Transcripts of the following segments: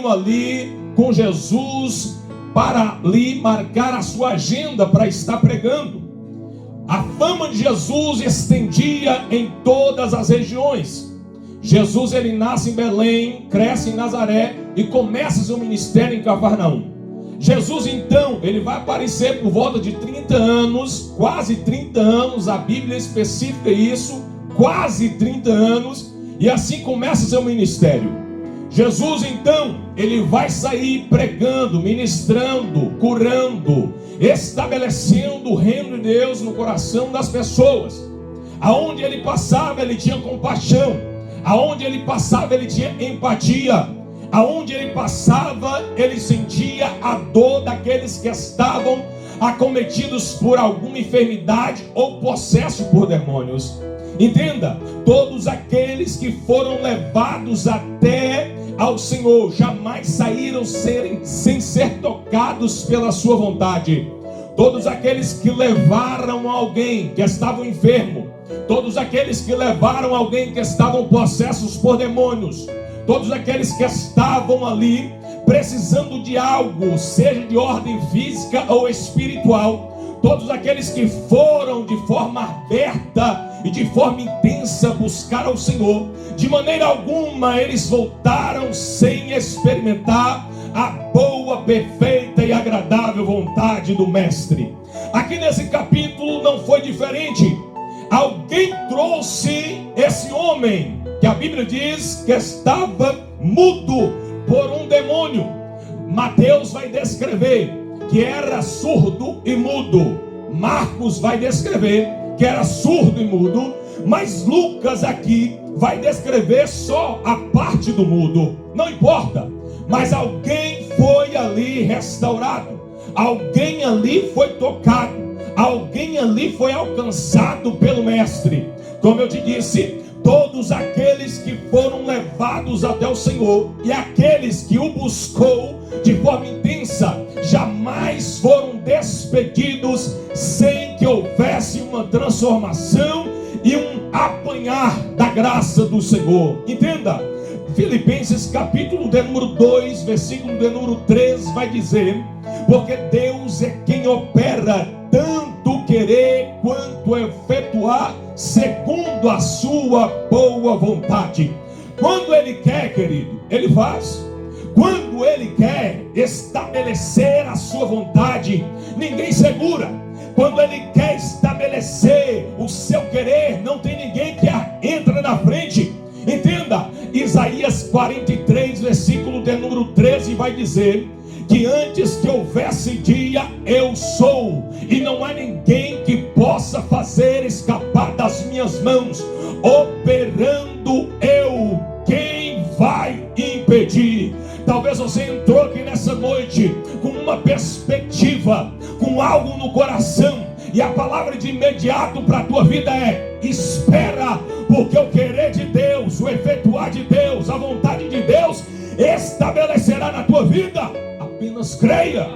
iam ali com Jesus para ali marcar a sua agenda para estar pregando. A fama de Jesus estendia em todas as regiões. Jesus, ele nasce em Belém, cresce em Nazaré e começa seu ministério em Cafarnaum. Jesus, então, ele vai aparecer por volta de 30 anos, quase 30 anos, a Bíblia especifica isso, quase 30 anos, e assim começa seu ministério. Jesus, então, ele vai sair pregando, ministrando, curando, estabelecendo o reino de Deus no coração das pessoas. Aonde ele passava, ele tinha compaixão. Aonde ele passava, ele tinha empatia. Aonde ele passava, ele sentia a dor daqueles que estavam acometidos por alguma enfermidade ou possessos por demônios. Entenda, todos aqueles que foram levados até ao Senhor jamais saíram sem ser tocados pela sua vontade. Todos aqueles que levaram alguém que estava enfermo, todos aqueles que levaram alguém que estavam possessos por demônios, todos aqueles que estavam ali precisando de algo, seja de ordem física ou espiritual, todos aqueles que foram de forma aberta e de forma intensa buscar ao Senhor, de maneira alguma eles voltaram sem experimentar a boa, perfeita e agradável vontade do Mestre. Aqui nesse capítulo não foi diferente. Alguém trouxe esse homem, que a Bíblia diz que estava mudo por um demônio. Mateus vai descrever que era surdo e mudo. Marcos vai descrever que era surdo e mudo. Mas Lucas aqui vai descrever só a parte do mudo. Não importa. Mas alguém foi ali restaurado. Alguém ali foi tocado. Alguém ali foi alcançado pelo Mestre. Como eu te disse, todos aqueles que foram levados até o Senhor e aqueles que o buscou de forma intensa, jamais foram despedidos sem que houvesse uma transformação e um apanhar da graça do Senhor. Entenda, Filipenses capítulo de número 2, versículo de número 3 vai dizer: porque Deus é quem opera tanto querer quanto efetuar segundo a sua boa vontade. Quando Ele quer, querido, Ele faz. Quando Ele quer estabelecer a sua vontade, ninguém segura. Quando Ele quer estabelecer o seu querer, não tem ninguém que entra na frente. Entenda, Isaías 43, versículo de número 13 vai dizer que antes que houvesse dia, eu sou, e não há ninguém que possa fazer escapar das minhas mãos. Operando eu, quem vai impedir? Talvez você entrou aqui nessa noite com uma perspectiva, com algo no coração, e a palavra de imediato para a tua vida é: espera, porque o querer de Deus, o efetuar de Deus, a vontade de Deus estabelecerá na tua vida. Apenas creia.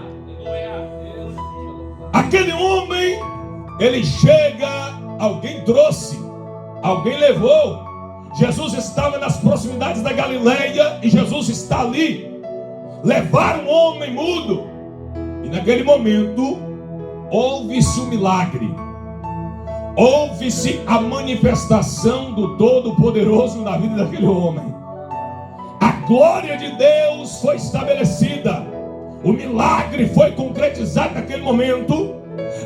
Aquele homem, ele chega, alguém trouxe, alguém levou. Jesus estava nas proximidades da Galileia e Jesus está ali. Levaram um homem mudo, e naquele momento houve-se um milagre. Houve-se a manifestação do Todo-Poderoso na vida daquele homem. A glória de Deus foi estabelecida. O milagre foi concretizado naquele momento.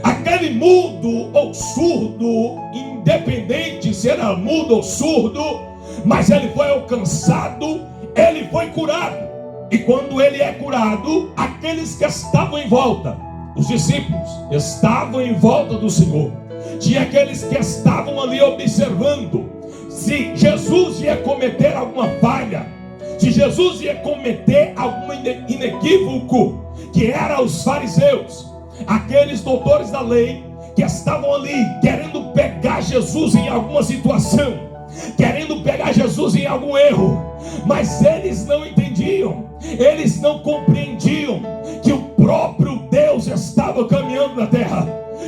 Aquele mudo ou surdo, independente se era mudo ou surdo, mas ele foi alcançado, ele foi curado. E quando ele é curado, aqueles que estavam em volta, os discípulos, estavam em volta do Senhor. Tinha aqueles que estavam ali observando se Jesus ia cometer alguma falha, se Jesus ia cometer algum inequívoco, que eram os fariseus, aqueles doutores da lei, que estavam ali querendo pegar Jesus em alguma situação, querendo pegar Jesus em algum erro, mas eles não entendiam, eles não compreendiam que o próprio Deus estava caminhando na terra,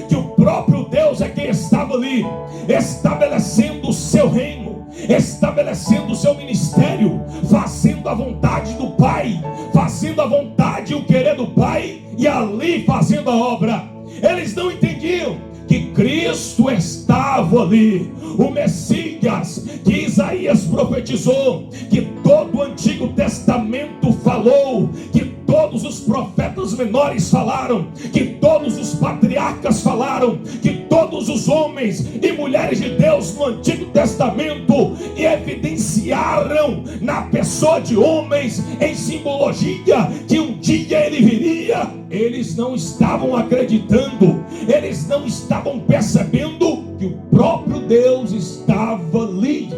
que o próprio Deus é quem estava ali estabelecendo o seu reino, estabelecendo o seu ministério, fazendo a vontade do Pai, fazendo a vontade e o querer do Pai, e ali fazendo a obra. Eles não entendiam que Cristo estava ali, o Messias que Isaías profetizou, que todo o Antigo Testamento falou, que todos os profetas menores falaram, que todos os patriarcas falaram, que todos os homens e mulheres de Deus no Antigo Testamento evidenciaram na pessoa de homens em simbologia que um dia ele viria. Eles não estavam acreditando, eles não estavam percebendo que o próprio Deus estava ali,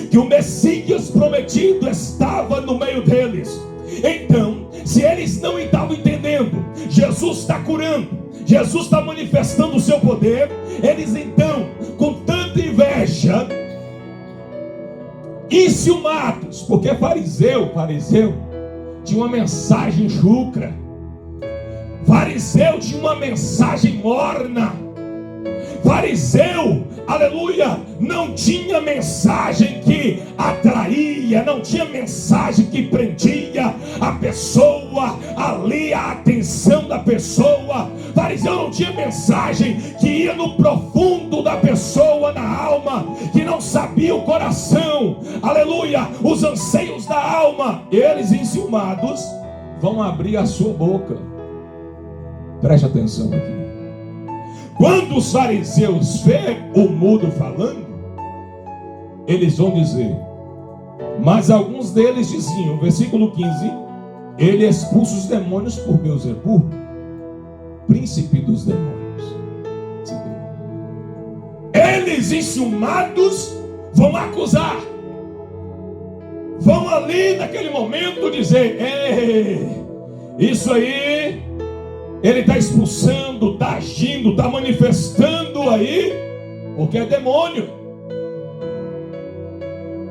que o Messias prometido estava no meio deles. Então, se eles não estavam entendendo, Jesus está curando, Jesus está manifestando o seu poder, eles então, com tanta inveja, enciumados, porque fariseu tinha uma mensagem chucra, fariseu tinha uma mensagem morna, fariseu, aleluia, não tinha mensagem que atraía, não tinha mensagem que prendia a pessoa ali, a atenção da pessoa. Fariseu não tinha mensagem que ia no profundo da pessoa, na alma, que não sabia o coração, aleluia, os anseios da alma. Eles, enciumados, vão abrir a sua boca. Preste atenção aqui. Quando os fariseus veem o mudo falando, eles vão dizer, mas alguns deles diziam, versículo 15, ele expulsa os demônios por Beelzebu, príncipe dos demônios. Eles, enciumados, vão acusar, vão ali naquele momento dizer, isso aí, ele está expulsando, está agindo, está manifestando aí, porque é demônio.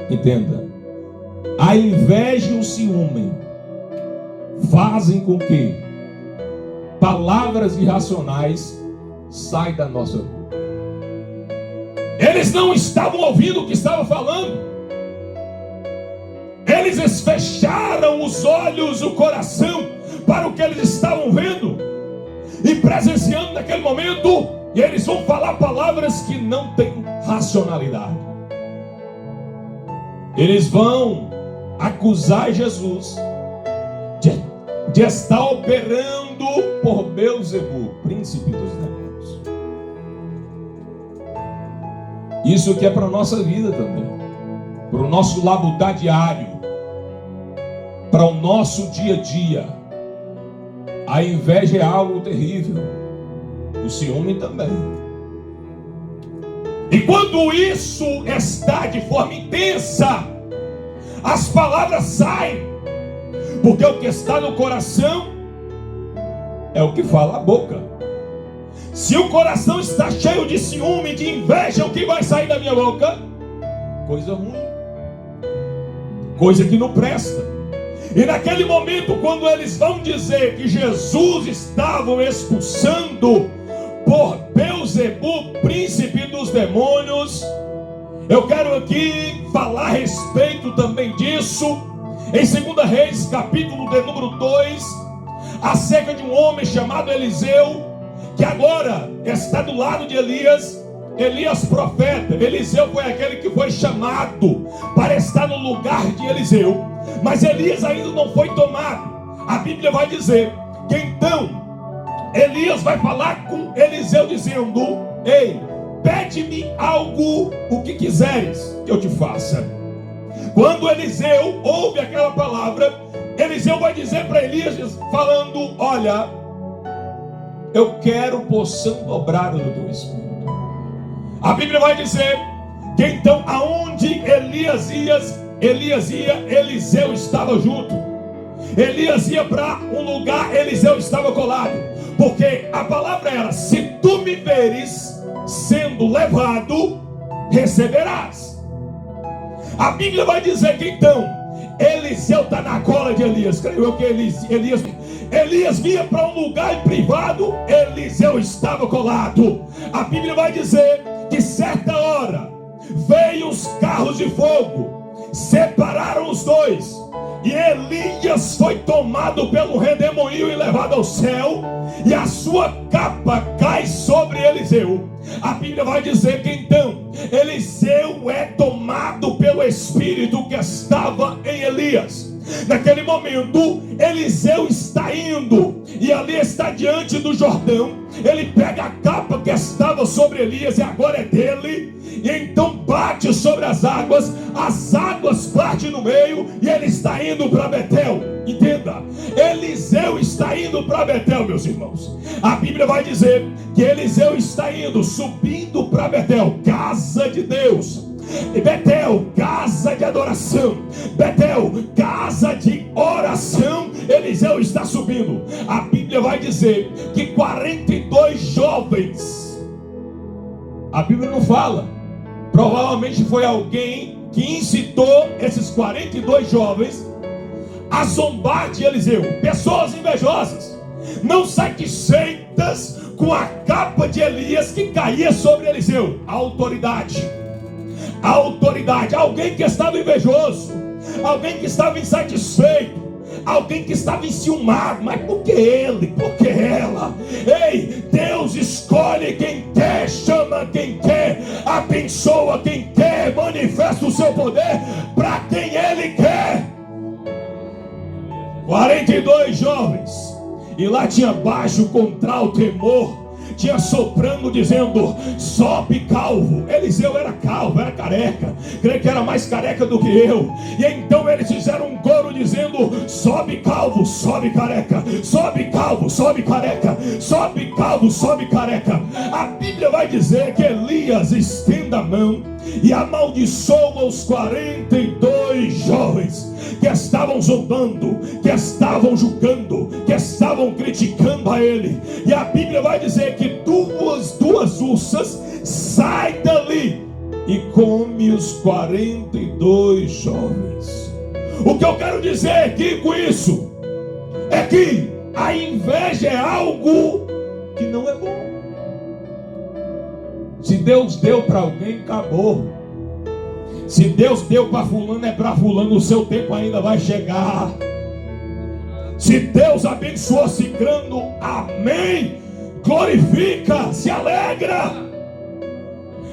Entenda, a inveja e o ciúme fazem com que palavras irracionais saiam da nossa boca. Eles não estavam ouvindo o que estava falando, eles fecharam os olhos, o coração, para o que eles estavam vendo e presenciando naquele momento, e eles vão falar palavras que não têm racionalidade. Eles vão acusar Jesus de estar operando por Beelzebu, príncipe dos demônios. Isso que é para a nossa vida também, para o nosso labutar diário, para o nosso dia a dia. A inveja é algo terrível, o ciúme também. E quando isso está de forma intensa, as palavras saem, porque o que está no coração é o que fala a boca. Se o coração está cheio de ciúme, de inveja, o que vai sair da minha boca? Coisa ruim, coisa que não presta. E naquele momento, quando eles vão dizer que Jesus estava expulsando por Beelzebu, príncipe dos demônios, eu quero aqui falar a respeito também disso, em 2 Reis, capítulo de número 2, acerca de um homem chamado Eliseu, que agora está do lado de Elias profeta. Eliseu foi aquele que foi chamado para estar no lugar de Eliseu, mas Elias ainda não foi tomado. A Bíblia vai dizer que então Elias vai falar com Eliseu dizendo, ei, pede-me algo, o que quiseres que eu te faça. Quando Eliseu ouve aquela palavra, Eliseu vai dizer para Elias, falando, olha, eu quero porção dobrada do teu espírito. A Bíblia vai dizer que então aonde Elias ia, Eliseu estava junto. Elias ia para um lugar, Eliseu estava colado. Porque a palavra era, se tu me veres sendo levado, receberás. A Bíblia vai dizer que então Eliseu está na cola de Elias. Creio eu que Elias vinha para um lugar privado, Eliseu estava colado. A Bíblia vai dizer que certa hora, veio os carros de fogo, separaram os dois, e Elias foi tomado pelo redemoinho e levado ao céu, e a sua capa cai sobre Eliseu. A Bíblia vai dizer que então Eliseu é tomado pelo Espírito que estava em Elias. Naquele momento, Eliseu está indo, e ali está diante do Jordão. Ele pega a capa que estava sobre Elias, e agora é dele, e então bate sobre as águas partem no meio, e ele está indo para Betel. Entenda, Eliseu está indo para Betel, meus irmãos. A Bíblia vai dizer que Eliseu está indo, subindo para Betel, casa de Deus. Betel, casa de adoração. Betel, casa de oração. Eliseu está subindo. A Bíblia vai dizer que 42 jovens, a Bíblia não fala, provavelmente foi alguém que incitou esses 42 jovens a zombar de Eliseu. Pessoas invejosas, não satisfeitas com a capa de Elias que caía sobre Eliseu. A autoridade, alguém que estava invejoso, alguém que estava insatisfeito, alguém que estava enciumado. Mas por que ele? Por que ela? Ei, Deus escolhe quem quer, chama quem quer, abençoa quem quer, manifesta o seu poder para quem ele quer. 42 jovens, e lá tinha baixo, contralto, temor, tinha soprano dizendo: sobe calvo. Eliseu era calvo, era careca, creio que era mais careca do que eu. E então eles fizeram um coro dizendo: sobe calvo, sobe careca, sobe calvo, sobe careca, sobe calvo, sobe careca. A Bíblia vai dizer que Elias estenda a mão e amaldiçoa os 42 jovens que estavam zombando, que estavam julgando, que estavam criticando a ele. E a Bíblia vai dizer que duas ursas saem dali e come os 42 jovens. O que eu quero dizer aqui com isso é que a inveja é algo que não é bom. Se Deus deu para alguém, acabou. Se Deus deu para fulano, é para fulano. O seu tempo ainda vai chegar. Se Deus abençoou Cicrano, amém, glorifica, se alegra.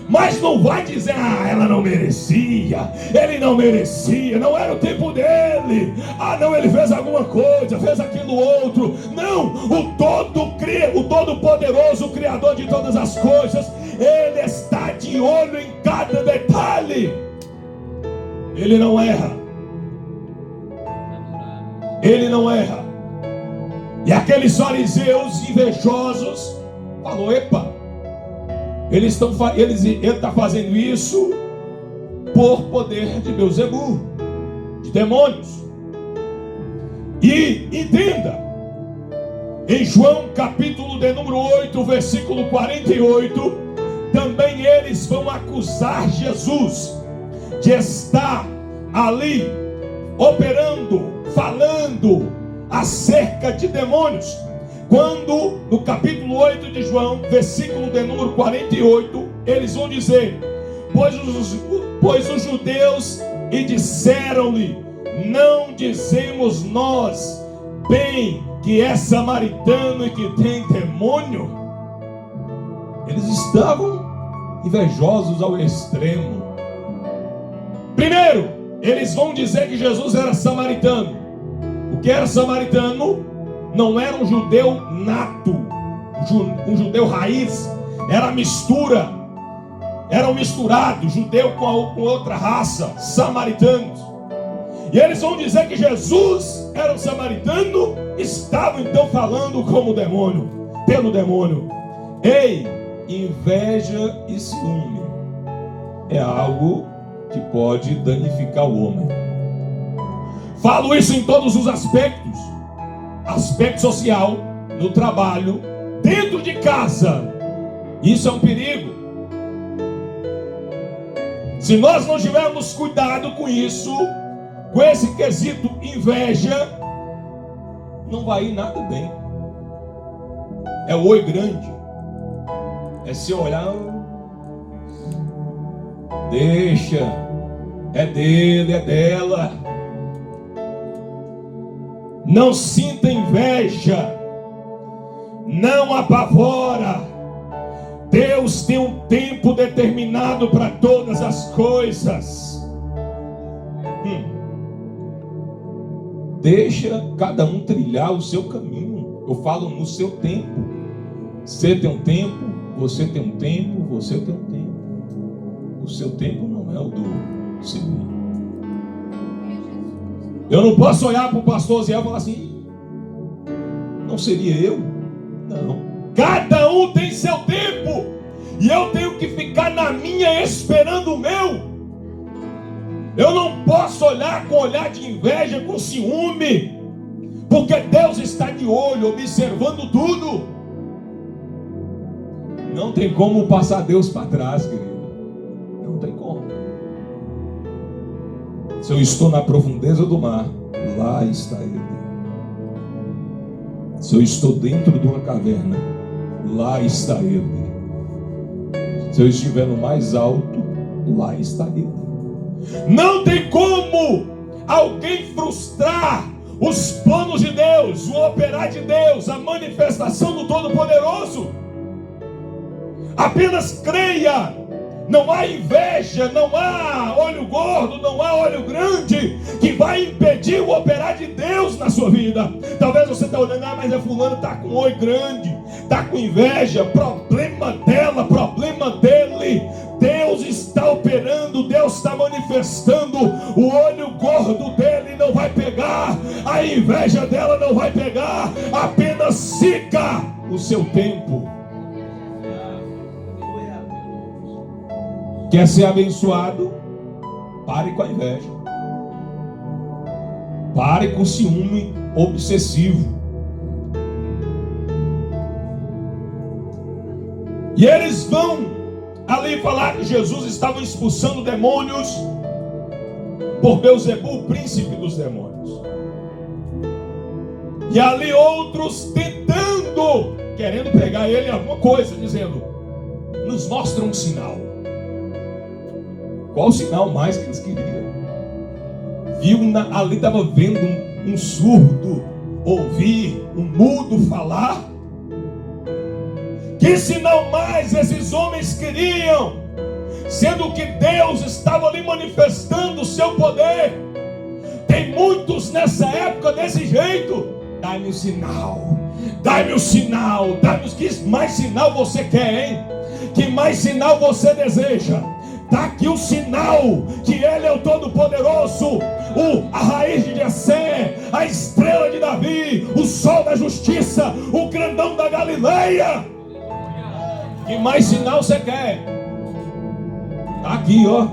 Mas não vai dizer: ah, ela não merecia, ele não merecia, não era o tempo dele. Ah, não, ele fez alguma coisa, fez aquilo outro. Não, o Todo-Poderoso, o Criador de todas as coisas, ele está de olho em cada detalhe. Ele não erra. Ele não erra. E aqueles fariseus invejosos falou: epa, ele está fazendo isso por poder de Beelzebul, de demônios. E entenda, em João capítulo de número 8, versículo 48, também eles vão acusar Jesus de estar ali operando, falando acerca de demônios. Quando no capítulo 8 de João, versículo de número 48, eles vão dizer: pois os judeus e disseram-lhe: não dizemos nós bem que é samaritano e que tem demônio? Eles estavam invejosos ao extremo. Primeiro, eles vão dizer que Jesus era samaritano. O que era samaritano? Não era um judeu nato, um judeu raiz. Era mistura. Eram misturados, judeu com outra raça, samaritanos. E eles vão dizer que Jesus era um samaritano. Estavam então falando como demônio, pelo demônio. Ei, inveja e ciúme é algo que pode danificar o homem. Falo isso em todos os aspectos: aspecto social, no trabalho, dentro de casa. Isso é um perigo. Se nós não tivermos cuidado com isso, com esse quesito inveja, não vai ir nada bem. É o oi grande, é se olhar. Deixa, é dele, é dela. Não sinta inveja, não apavora. Deus tem um tempo determinado para todas as coisas. Deixa cada um trilhar o seu caminho. Eu falo no seu tempo. Você tem um tempo, você tem um tempo, você tem um tempo. O seu tempo não é o do segundo. Eu não posso olhar para o pastor Zé e falar assim: não seria eu? Não. Cada um tem seu tempo. E eu tenho que ficar na minha esperando o meu. Eu não posso olhar com olhar de inveja, com ciúme, porque Deus está de olho, observando tudo. Não tem como passar Deus para trás, querido. Não tem como. Se eu estou na profundeza do mar, lá está Ele. Se eu estou dentro de uma caverna, lá está Ele. Se eu estiver no mais alto, lá está Ele. Não tem como alguém frustrar os planos de Deus, o operar de Deus, a manifestação do Todo-Poderoso. Apenas creia. Não há inveja, não há olho gordo, não há olho grande que vai impedir o operar de Deus na sua vida. Talvez você está olhando: mas a fulano está com olho grande, está com inveja. Problema dela, problema dele. Deus está operando, Deus está manifestando. O olho gordo dele não vai pegar, a inveja dela não vai pegar. Apenas siga o seu tempo. Quer ser abençoado? Pare com a inveja. Pare com o ciúme obsessivo. E eles vão ali falar que Jesus estava expulsando demônios por Beelzebul, o príncipe dos demônios. E ali outros tentando, querendo pegar ele alguma coisa, dizendo: nos mostra um sinal. Qual sinal mais que eles queriam? Ali estava vendo um surdo ouvir, um mudo falar. Que sinal mais esses homens queriam? Sendo que Deus estava ali manifestando o seu poder. Tem muitos nessa época desse jeito. Dai-me o sinal, dai-me o sinal, dai-me. Que mais sinal você quer, hein? Que mais sinal você deseja? Está aqui o sinal que Ele é o Todo-Poderoso, a raiz de Jessé, a estrela de Davi, o sol da justiça, o grandão da Galileia. Que mais sinal você quer? Está aqui, ó,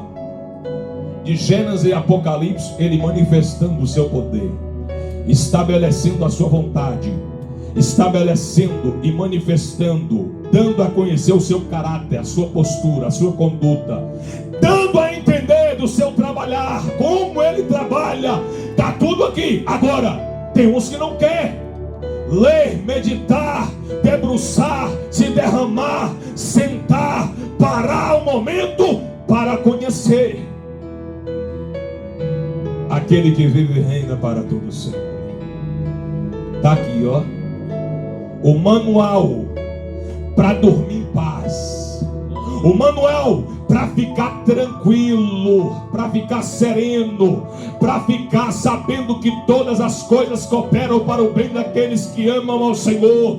de Gênesis e Apocalipse, Ele manifestando o seu poder, estabelecendo a sua vontade, estabelecendo e manifestando, dando a conhecer o seu caráter, a sua postura, a sua conduta, dando a entender do seu trabalhar, como ele trabalha. Está tudo aqui. Agora, tem uns que não querem ler, meditar, debruçar, se derramar, sentar, parar um momento para conhecer aquele que vive e reina para todo sempre. Está aqui, ó, o manual para dormir em paz, o manual para ficar tranquilo, para ficar sereno, para ficar sabendo que todas as coisas cooperam para o bem daqueles que amam ao Senhor,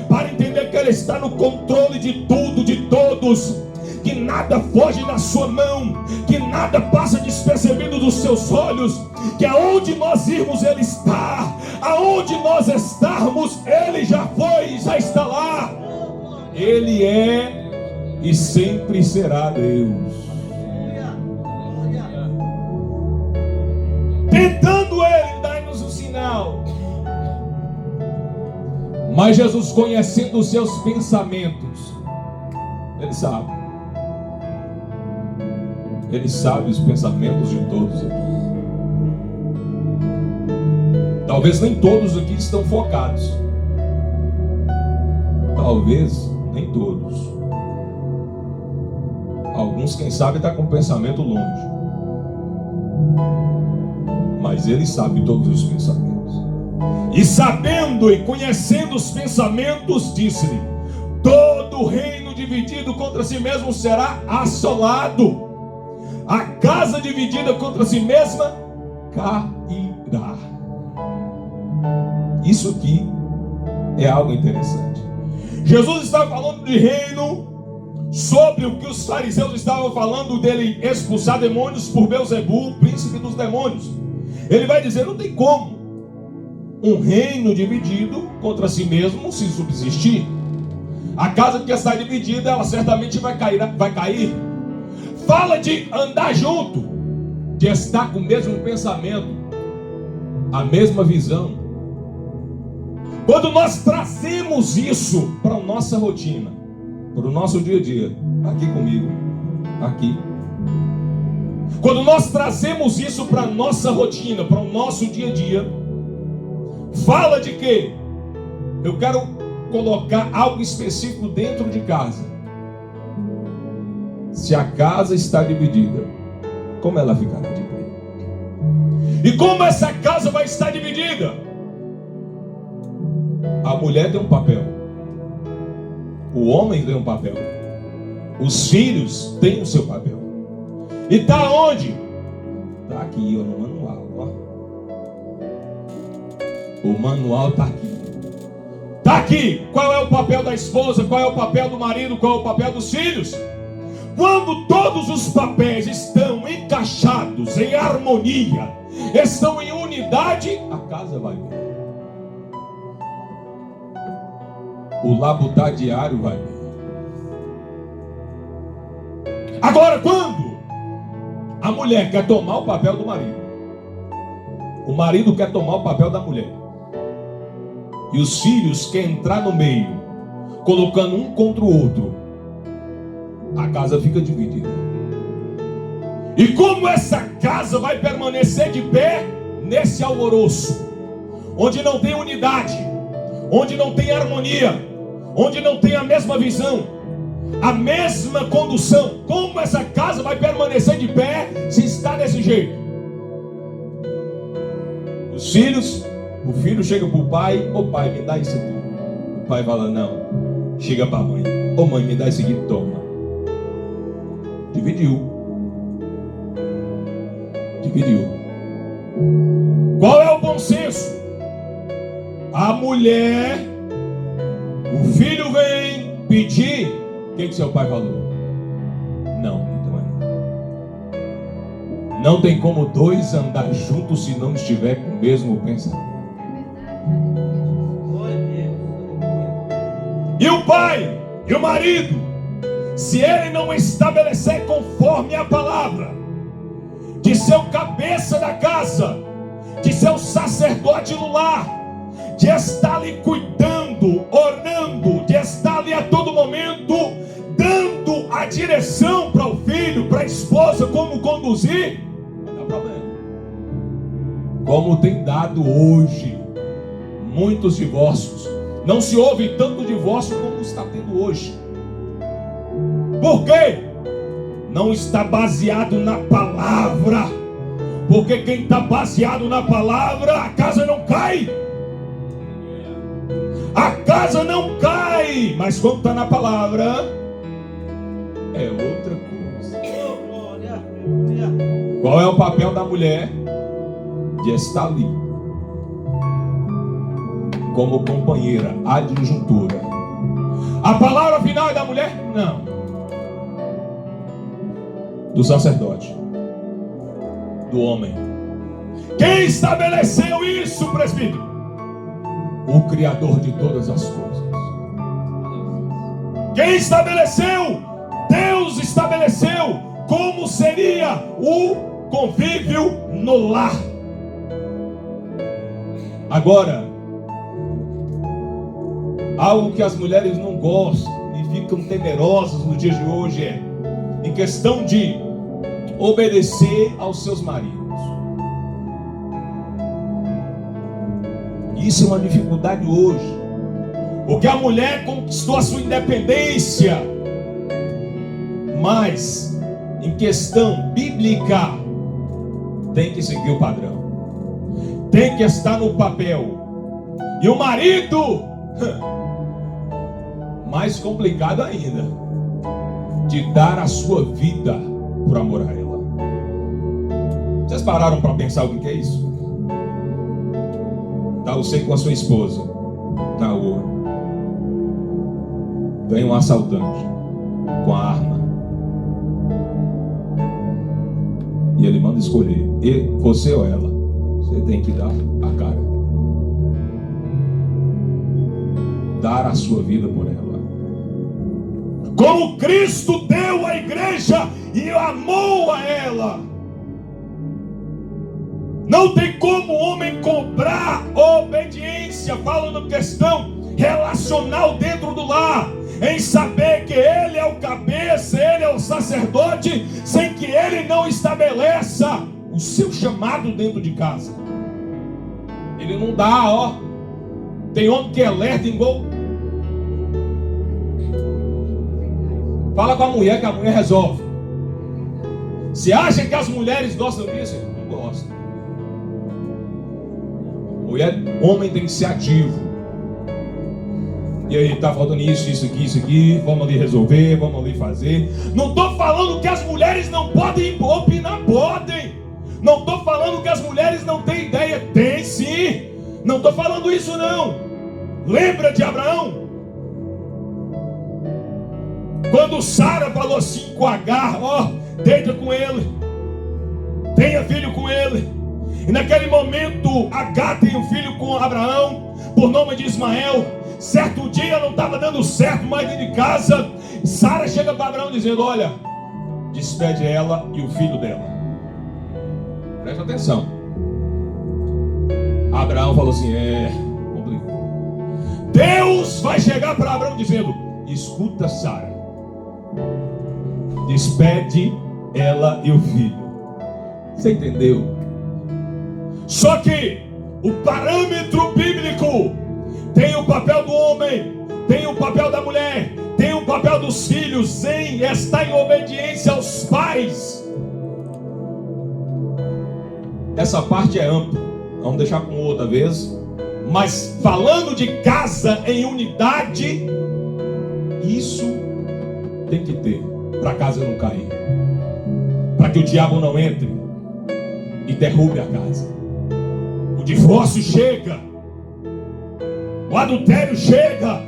para entender que Ele está no controle de tudo, de todos, que nada foge da sua mão, que nada passa despercebido dos seus olhos, que aonde nós irmos Ele está, aonde nós estarmos Ele já foi, já está lá. Ele é e sempre será Deus. Tentando Ele, dai-nos um sinal. Mas Jesus, conhecendo os seus pensamentos, Ele sabe. Ele sabe os pensamentos de todos aqui. Talvez nem todos aqui estão focados. Talvez nem todos. Alguns Alguns, quem sabe, está com o pensamento longe. Mas Ele sabe todos os pensamentos. E sabendo e conhecendo os pensamentos, disse-lhe: todo reino dividido contra si mesmo será assolado. A casa dividida contra si mesma cairá. Isso aqui é algo interessante. Jesus está falando de reino, sobre o que os fariseus estavam falando dele expulsar demônios por Belzebu, príncipe dos demônios. Ele vai dizer: não tem como um reino dividido contra si mesmo se subsistir. A casa que está dividida, ela certamente vai cair. Fala de andar junto, de estar com o mesmo pensamento, a mesma visão. Quando nós trazemos isso para a nossa rotina, para o nosso dia a dia, aqui comigo, aqui. Quando nós trazemos isso para a nossa rotina, para o nosso dia a dia, fala de quê? Eu quero colocar algo específico dentro de casa. Se a casa está dividida, como ela ficará de pé? E como essa casa vai estar dividida? A mulher tem um papel, o homem tem um papel, os filhos têm o seu papel. E está onde? Está aqui, ó, no manual. Ó. O manual está aqui. Está aqui. Qual é o papel da esposa? Qual é o papel do marido? Qual é o papel dos filhos? Quando todos os papéis estão encaixados em harmonia, estão em unidade, a casa vai bem. O labutar diário vai bem. Agora, quando a mulher quer tomar o papel do marido, o marido quer tomar o papel da mulher, e os filhos querem entrar no meio, colocando um contra o outro, a casa fica dividida. E como essa casa vai permanecer de pé nesse alvoroço, onde não tem unidade, onde não tem harmonia, onde não tem a mesma visão, a mesma condução? Como essa casa vai permanecer de pé se está desse jeito? Os filhos, o filho chega para o pai: ô pai, me dá isso aqui. O pai fala: não. Chega para a mãe: ô mãe, me dá isso aqui, toma. Dividiu. Qual é o bom senso? A mulher, o filho vem pedir, o que seu pai falou? Não, então é não. Não tem como dois andar juntos se não estiver com o mesmo pensamento. E o pai, e o marido, se ele não estabelecer conforme a palavra, de ser o cabeça da casa, de ser o sacerdote no lar, de estar ali cuidando, orando, de estar ali a todo momento, dando a direção para o filho, para a esposa, como conduzir, não dá problema. Como tem dado hoje muitos divórcios. Não se ouve tanto divórcio como está tendo hoje. Por quê? Não está baseado na palavra. Porque quem está baseado na palavra, a casa não cai. A casa não cai. Mas quando está na palavra, é outra coisa. Qual é o papel da mulher? De estar ali como companheira, adjuntora. A palavra final é da mulher? Não. Do sacerdote, do homem. Quem estabeleceu isso, presbítero? O Criador de todas as coisas. Quem estabeleceu? Deus estabeleceu como seria o convívio no lar. Agora, algo que as mulheres não gostam e ficam temerosas no dia de hoje é em questão de obedecer aos seus maridos. Isso é uma dificuldade hoje, porque a mulher conquistou a sua independência, mas em questão bíblica, tem que seguir o padrão, tem que estar no papel. E o marido, mais complicado ainda, de dar a sua vida por amor a ela. Vocês pararam para pensar o que é isso? Tá você com a sua esposa na rua, vem um assaltante com a arma e ele manda escolher, você ou ela. Você tem que dar a cara, dar a sua vida por ela, como Cristo deu à igreja e amou a ela. Não tem como o homem comprar obediência, falando questão relacional dentro do lar, em saber que ele é o cabeça, ele é o sacerdote, sem que ele não estabeleça o seu chamado dentro de casa. Ele não dá, tem homem que é lerdo igual. Fala com a mulher que a mulher resolve. Você acha que as mulheres gostam disso? Não gostam. Homem tem que ser ativo. E aí, tá faltando isso aqui, vamos ali resolver, vamos ali fazer. Não estou falando que as mulheres não podem opinar, podem. Não estou falando que as mulheres não têm ideia, tem sim. Não estou falando isso não. Lembra de Abraão? Quando Sara falou assim com Agar, deita com ele, tenha filho com ele. E naquele momento Agar tem um filho com Abraão, por nome de Ismael. Certo dia não estava dando certo mais dentro de casa. Sara chega para Abraão dizendo: olha, despede ela e o filho dela. Presta atenção. Abraão falou assim: complicou. Deus vai chegar para Abraão dizendo: escuta, Sara, despede ela e o filho. Você entendeu? Só que o parâmetro bíblico tem o papel do homem, tem o papel da mulher, tem o papel dos filhos em estar em obediência aos pais. Essa parte é ampla, vamos deixar com outra vez. Mas falando de casa em unidade, isso tem que ter, para a casa não cair, para que o diabo não entre e derrube a casa. O divórcio chega, o adultério chega.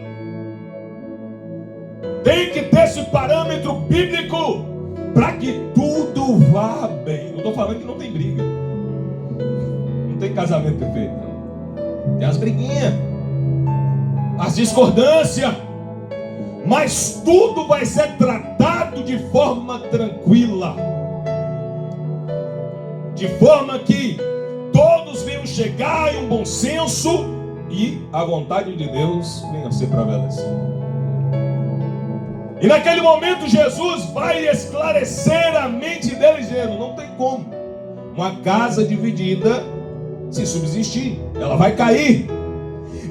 Tem que ter esse parâmetro bíblico para que tudo vá bem. Não estou falando que não tem briga, não tem casamento perfeito, não. Tem as briguinhas, as discordâncias, mas tudo vai ser tratado de forma tranquila, de forma que todos venham chegar em um bom senso e a vontade de Deus venha a ser prevalecida. E naquele momento Jesus vai esclarecer a mente deles, dizendo: não tem como uma casa dividida se subsistir, ela vai cair.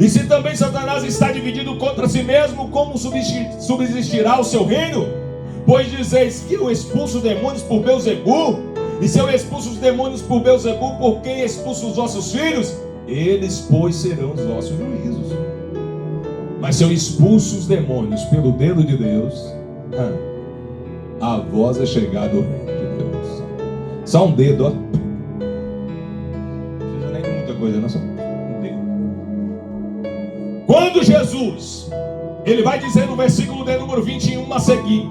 E se também Satanás está dividido contra si mesmo, como subsistirá o seu reino? Pois dizeis que eu expulso demônios por Beelzebu, e se eu expulso os demônios por Beelzebu, por quem expulso os vossos filhos? Eles, pois, serão os vossos juízos. Mas se eu expulso os demônios pelo dedo de Deus, a vós é chegado o reino de Deus. Só um dedo, Não precisa nem de muita coisa, não, só um dedo. Quando Jesus, ele vai dizer no versículo de número 21 a seguir,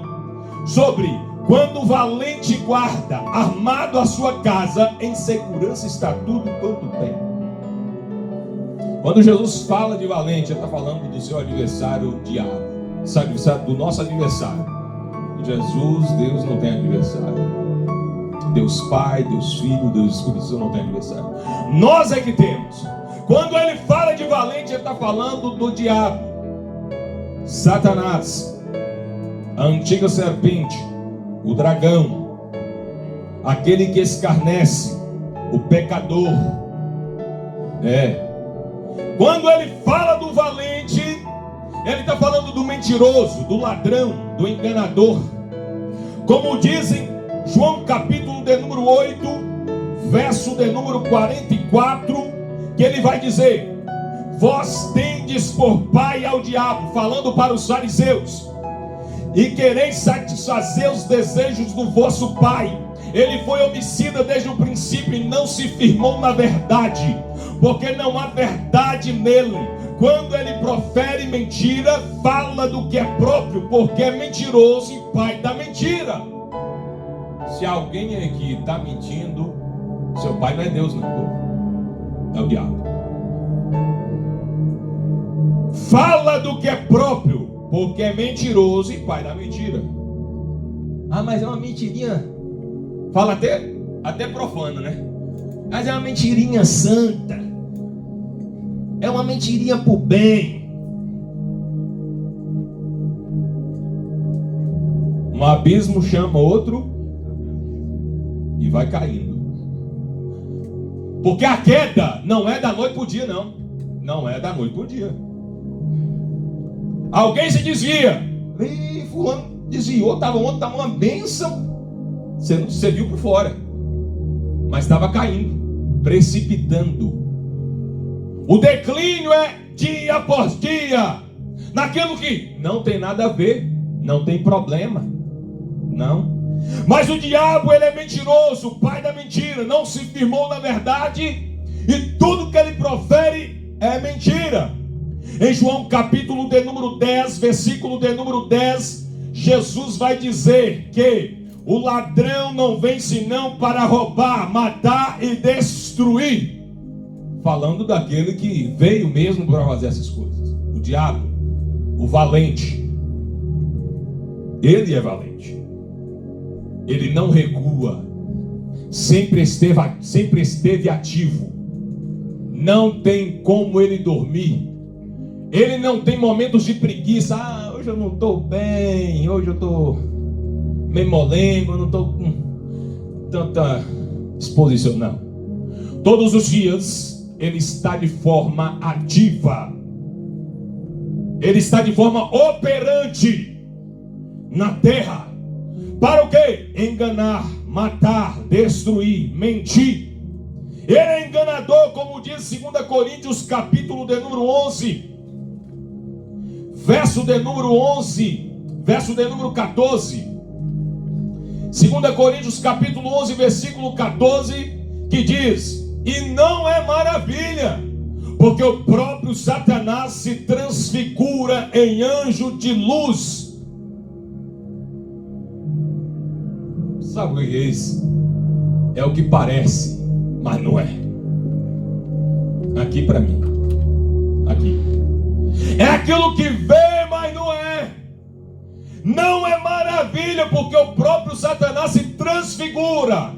sobre quando o valente guarda armado a sua casa, em segurança está tudo quanto tem. Quando Jesus fala de valente, ele está falando do seu adversário, o diabo, do nosso adversário. Jesus, Deus não tem adversário. Deus Pai, Deus Filho, Deus Espírito Santo não tem adversário. Nós é que temos. Quando ele fala de valente, ele está falando do diabo, Satanás, a antiga serpente, o dragão, aquele que escarnece, o pecador. Quando ele fala do valente, ele está falando do mentiroso, do ladrão, do enganador. Como dizem João capítulo de número 8, verso de número 44, que ele vai dizer: vós tendes por pai ao diabo, falando para os fariseus, e quereis satisfazer os desejos do vosso pai. Ele foi homicida desde o princípio e não se firmou na verdade, porque não há verdade nele. Quando ele profere mentira, fala do que é próprio, porque é mentiroso e pai da mentira. Se alguém aqui está mentindo, seu pai não é Deus, não, é o diabo. Fala do que é próprio, porque é mentiroso e pai da mentira. Ah, mas é uma mentirinha. Fala até profano, né? Mas é uma mentirinha santa. É uma mentirinha pro bem. Um abismo chama outro e vai caindo. Porque a queda não é da noite pro dia, não. Não é da noite pro dia. Alguém se desvia. Ih, fulano desviou, estava ontem, estava uma bênção. Você viu por fora. Mas estava caindo, precipitando. O declínio é dia após dia. Naquilo que não tem nada a ver, não tem problema. Não. Mas o diabo, ele é mentiroso, o pai da mentira, não se firmou na verdade, e tudo que ele profere é mentira. Em João capítulo de número 10, versículo de número 10, Jesus vai dizer que o ladrão não vem senão para roubar, matar e destruir. Falando daquele que veio mesmo para fazer essas coisas. O diabo, o valente. Ele é valente. Ele não recua. Sempre esteve ativo. Não tem como ele dormir. Ele não tem momentos de preguiça. Ah, hoje eu não estou bem. Hoje eu estou meio molengo. Eu não estou com tanta disposição. Não. Todos os dias ele está de forma ativa. Ele está de forma operante na terra. Para o quê? Enganar, matar, destruir, mentir. Ele é enganador, como diz 2 Coríntios capítulo de número 11, verso de número 11, verso de número 14. 2 Coríntios capítulo 11, versículo 14, que diz: e não é maravilha, porque o próprio Satanás se transfigura em anjo de luz. Sabe o que é isso? É o que parece, mas não é. Aqui para mim. Aqui. É aquilo que vê, mas não é. Não é maravilha, porque o próprio Satanás se transfigura.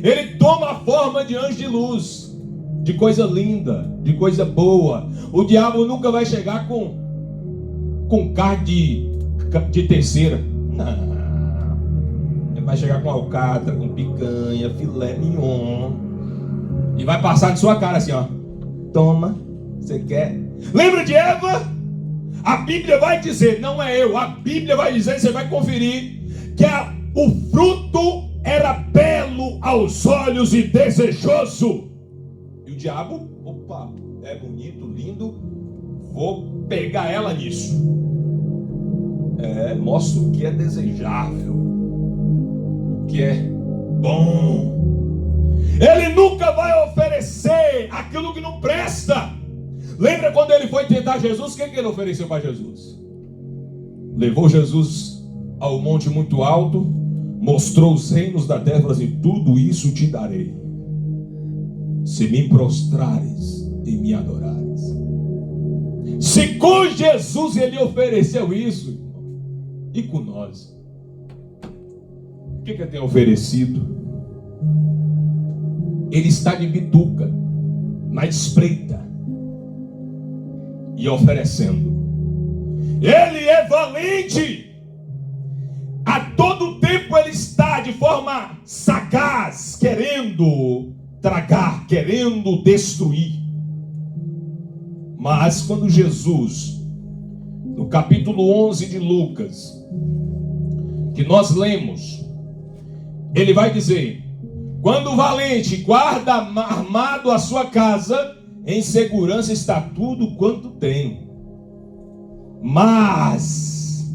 Ele toma a forma de anjo de luz, de coisa linda, de coisa boa. O diabo nunca vai chegar com carne de terceira. Não. Ele vai chegar com alcatra, com picanha, filé mignon. E vai passar de sua cara assim, ó. Toma, você quer? Lembra de Eva? A Bíblia vai dizer, não é eu, a Bíblia vai dizer, você vai conferir, que o fruto era belo aos olhos e desejoso. E o diabo, opa, é bonito, lindo, vou pegar ela nisso. Mostra o que é desejável, o que é bom. Ele nunca vai oferecer aquilo que não presta. Lembra quando ele foi tentar Jesus? O que ele ofereceu para Jesus? Levou Jesus ao monte muito alto, mostrou os reinos da terra e falou assim: tudo isso te darei, se me prostrares e me adorares. Se com Jesus ele ofereceu isso, e com nós, o que ele tem oferecido? Ele está de bituca, na espreita, e oferecendo. Ele é valente. A todo tempo ele está de forma sagaz, querendo tragar, querendo destruir. Mas quando Jesus, no capítulo 11 de Lucas, que nós lemos, ele vai dizer: quando o valente guarda armado a sua casa, em segurança está tudo quanto tem. Mas,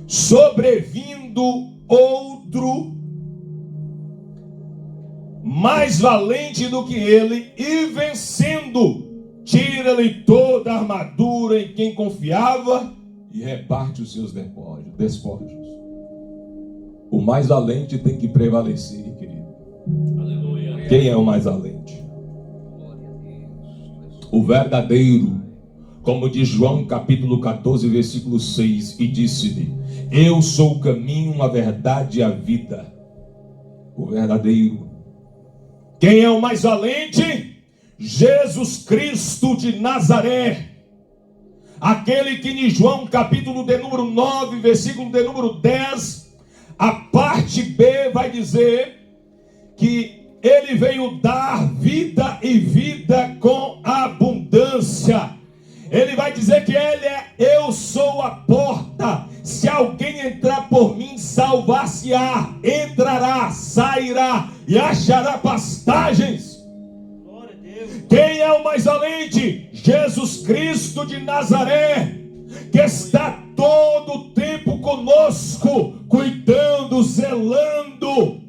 sobrevindo outro mais valente do que ele, e vencendo, tira-lhe toda a armadura em quem confiava e reparte os seus despojos. O mais valente tem que prevalecer, querido. Aleluia. Quem é o mais valente? O verdadeiro, como diz João capítulo 14, versículo 6, e disse-lhe: eu sou o caminho, a verdade e a vida. O verdadeiro. Quem é o mais valente? Jesus Cristo de Nazaré. Aquele que em João capítulo de número 9, versículo de número 10, a parte B vai dizer que ele veio dar vida e vida com abundância. Ele vai dizer que ele é: eu sou a porta. Se alguém entrar por mim, salvar-se-á, entrará, sairá e achará pastagens. Glória a Deus. Quem é o mais valente? Jesus Cristo de Nazaré, que está todo o tempo conosco, cuidando, zelando,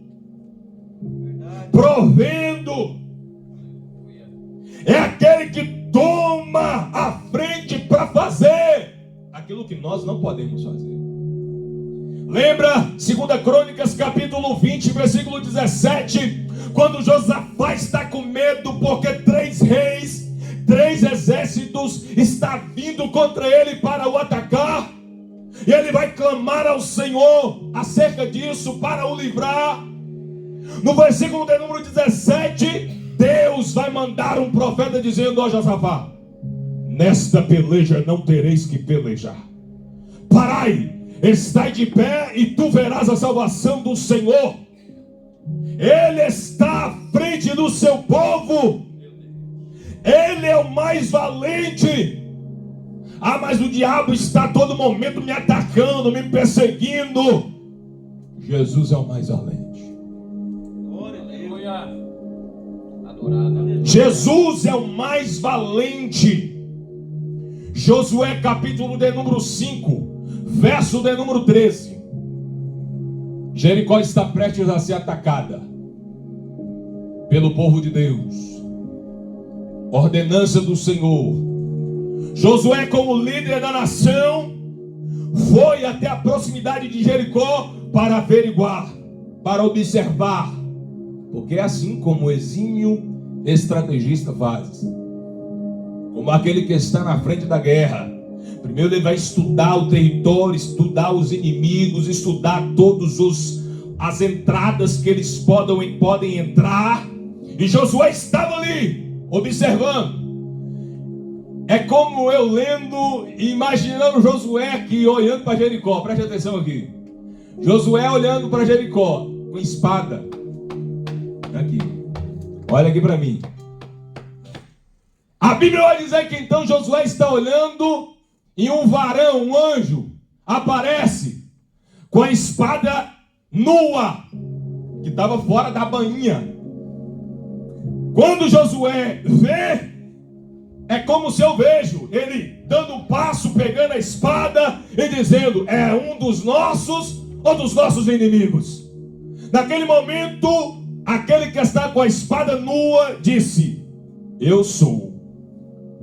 provendo. É aquele que toma a frente para fazer aquilo que nós não podemos fazer. Lembra 2 Crônicas capítulo 20, versículo 17, quando Josafá está com medo porque 3 reis, 3 exércitos está vindo contra ele para o atacar, e ele vai clamar ao Senhor acerca disso para o livrar. No versículo de número 17, Deus vai mandar um profeta dizendo: ó Josafá, nesta peleja não tereis que pelejar. Parai, estai de pé e tu verás a salvação do Senhor. Ele está à frente do seu povo. Ele é o mais valente. Ah, mas o diabo está a todo momento me atacando, me perseguindo. Jesus é o mais valente. Jesus é o mais valente. Josué capítulo de número 5, verso de número 13. Jericó está prestes a ser atacada pelo povo de Deus. Ordenança do Senhor. Josué, como líder da nação, foi até a proximidade de Jericó para averiguar, para observar, porque é assim como o exímio estrategista faz, como aquele que está na frente da guerra. Primeiro ele vai estudar o território, estudar os inimigos, estudar todas as entradas que eles podem entrar. E Josué estava ali, observando. É como eu lendo e imaginando Josué aqui, olhando para Jericó. Preste atenção aqui. Josué olhando para Jericó, com espada. Aqui. Olha aqui para mim. A Bíblia vai dizer que então Josué está olhando e um varão, um anjo, aparece com a espada nua, que estava fora da bainha. Quando Josué vê, é como se eu vejo ele dando um passo, pegando a espada e dizendo: é um dos nossos ou dos nossos inimigos? Naquele momento, aquele que está com a espada nua disse: eu sou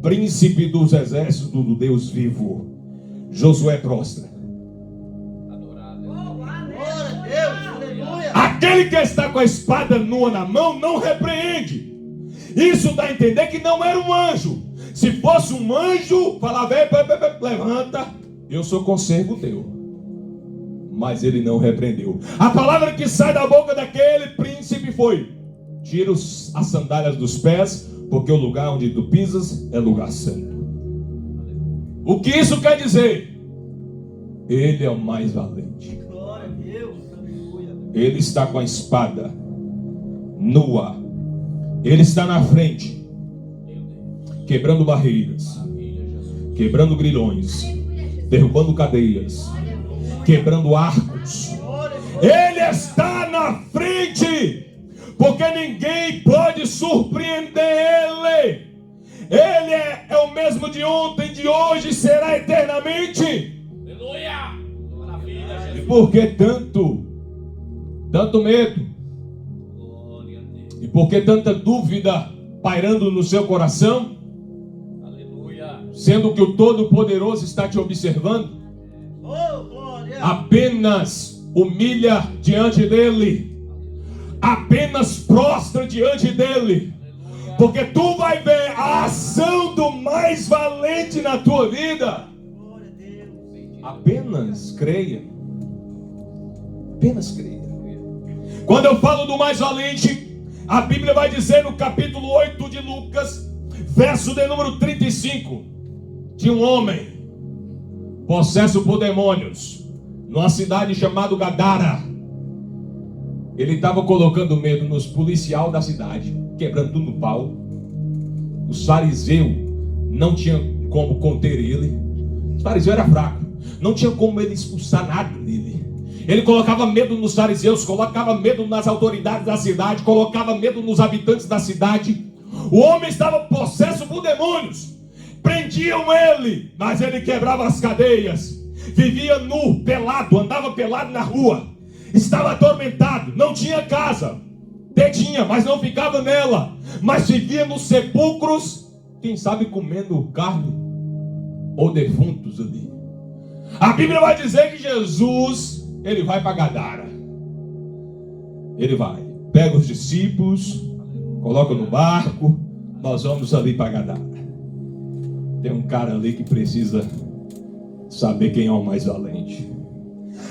príncipe dos exércitos do Deus vivo. Josué prostra. Aquele que está com a espada nua na mão não repreende. Isso dá a entender que não era um anjo. Se fosse um anjo, falava: levanta, eu sou conservo teu. Mas ele não repreendeu. A palavra que sai da boca daquele príncipe foi: tira as sandálias dos pés, porque o lugar onde tu pisas é lugar santo. O que isso quer dizer? Ele é o mais valente. Ele está com a espada nua. Ele está na frente, quebrando barreiras, quebrando grilhões, derrubando cadeias, quebrando arcos. Ele está na frente, porque ninguém pode surpreender Ele. Ele é o mesmo de ontem, de hoje, será eternamente. Aleluia! E por que tanto medo? E por que tanta dúvida pairando no seu coração? Aleluia! Sendo que o Todo-Poderoso está te observando. Apenas humilha diante dele. Apenas prostra diante dele. Porque tu vai ver a ação do mais valente na tua vida. Apenas creia. Apenas creia. Quando eu falo do mais valente, a Bíblia vai dizer no capítulo 8 de Lucas, verso de número 35, de um homem possesso por demônios, numa cidade chamada Gadara. Ele estava colocando medo nos policiais da cidade, quebrando tudo no pau. Os fariseus não tinham como conter ele. Os fariseus eram fracos, não tinha como ele expulsar nada dele. Ele colocava medo nos fariseus, colocava medo nas autoridades da cidade, colocava medo nos habitantes da cidade. O homem estava possesso por demônios. Prendiam ele, mas ele quebrava as cadeias. Vivia nu, pelado, andava pelado na rua. Estava atormentado, não tinha casa. Tinha, mas não ficava nela. Mas vivia nos sepulcros, quem sabe comendo carne ou defuntos ali. A Bíblia vai dizer que Jesus, ele vai para Gadara. Ele vai, pega os discípulos, coloca no barco, nós vamos ali para Gadara. Tem um cara ali que precisa saber quem é o mais valente.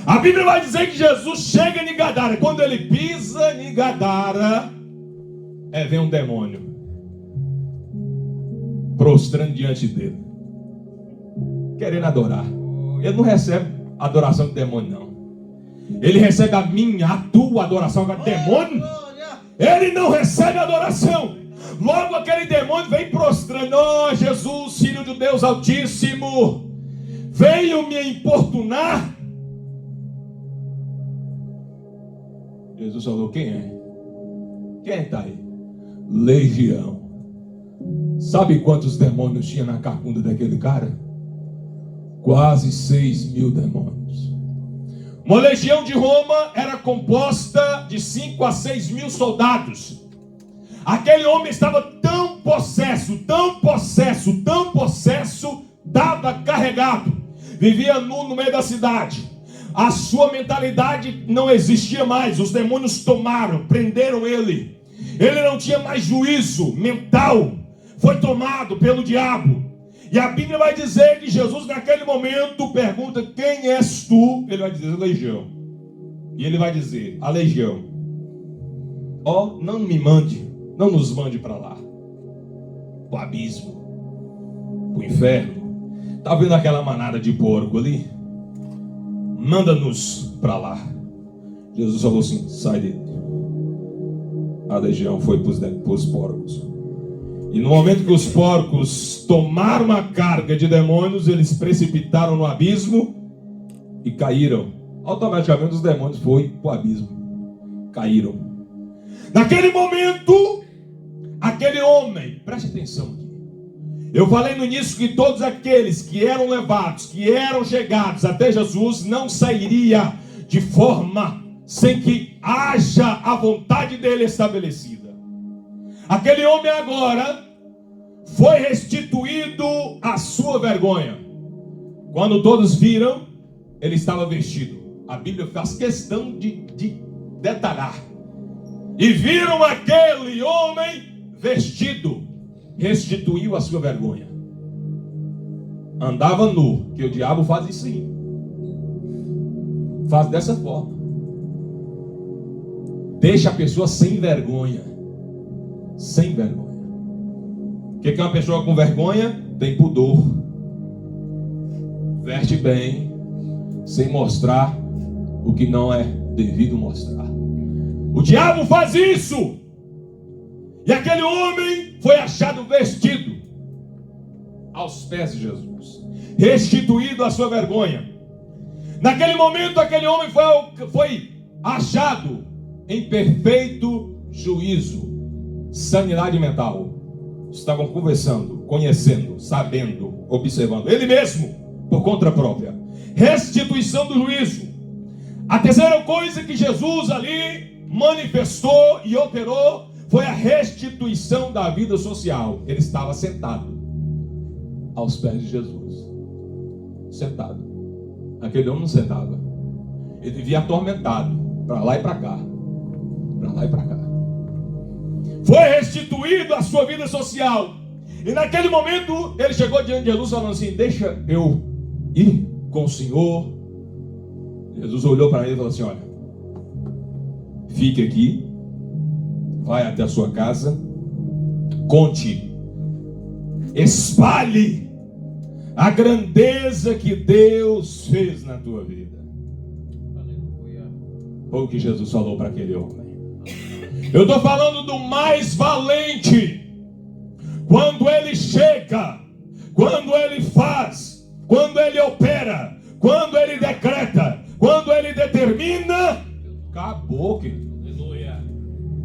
A Bíblia vai dizer que Jesus chega em Gadara. Quando ele pisa em Gadara, vem um demônio prostrando diante dele, querendo adorar. Ele não recebe adoração de demônio, não. Ele recebe a minha, a tua adoração. Demônio, ele não recebe adoração. Logo aquele demônio vem prostrando. Oh, Jesus, Filho de Deus Altíssimo, veio me importunar. Jesus falou: quem é? Quem está aí? Legião. Sabe quantos demônios tinha na carcunda daquele cara? Quase 6.000 demônios. Uma legião de Roma era composta de 5 a 6.000 soldados. Aquele homem estava tão possesso, estava carregado, vivia nu no meio da cidade. A sua mentalidade não existia mais. Os demônios tomaram, prenderam ele. Ele não tinha mais juízo mental. Foi tomado pelo diabo. E a Bíblia vai dizer que Jesus naquele momento pergunta: quem és tu? Ele vai dizer: legião. E ele vai dizer: a legião. Ó, não me mande, não nos mande para lá, para o abismo, para o inferno. Está vendo aquela manada de porco ali? Manda-nos para lá. Jesus falou assim: sai dele. A legião foi para os porcos. E no momento que os porcos tomaram uma carga de demônios, eles precipitaram no abismo e caíram. Automaticamente os demônios foram para o abismo, caíram. Naquele momento, aquele homem, preste atenção aqui. Eu falei no início que todos aqueles que eram levados, que eram chegados até Jesus, não sairia de forma sem que haja a vontade dele estabelecida. Aquele homem agora foi restituído a sua vergonha. Quando todos viram, ele estava vestido. A Bíblia faz questão de detalhar. E viram aquele homem vestido. Restituiu a sua vergonha. Andava nu, que o diabo faz isso aí. Faz dessa forma. Deixa a pessoa sem vergonha. Sem vergonha. O que é uma pessoa com vergonha? Tem pudor. Veste bem, sem mostrar o que não é devido mostrar. O diabo faz isso. E aquele homem foi achado vestido aos pés de Jesus, restituído a sua vergonha. Naquele momento, aquele homem foi achado em perfeito juízo, sanidade mental. Estavam conversando, conhecendo, sabendo, observando. Ele mesmo, por conta própria. Restituição do juízo. A terceira coisa que Jesus ali manifestou e operou foi a restituição da vida social. Ele estava sentado aos pés de Jesus. Sentado. Aquele homem não sentava. Ele vivia atormentado, para lá e para cá. Para lá e para cá. Foi restituído a sua vida social. E naquele momento, ele chegou diante de Jesus falando assim: deixa eu ir com o Senhor. Jesus olhou para ele e falou assim: olha, fique aqui, vai até a sua casa, conte, espalhe a grandeza que Deus fez na tua vida. Foi o que Jesus falou para aquele homem. Eu estou falando do mais valente. Quando ele chega, quando ele faz, quando ele opera, quando ele decreta, quando ele determina, acabou, querido.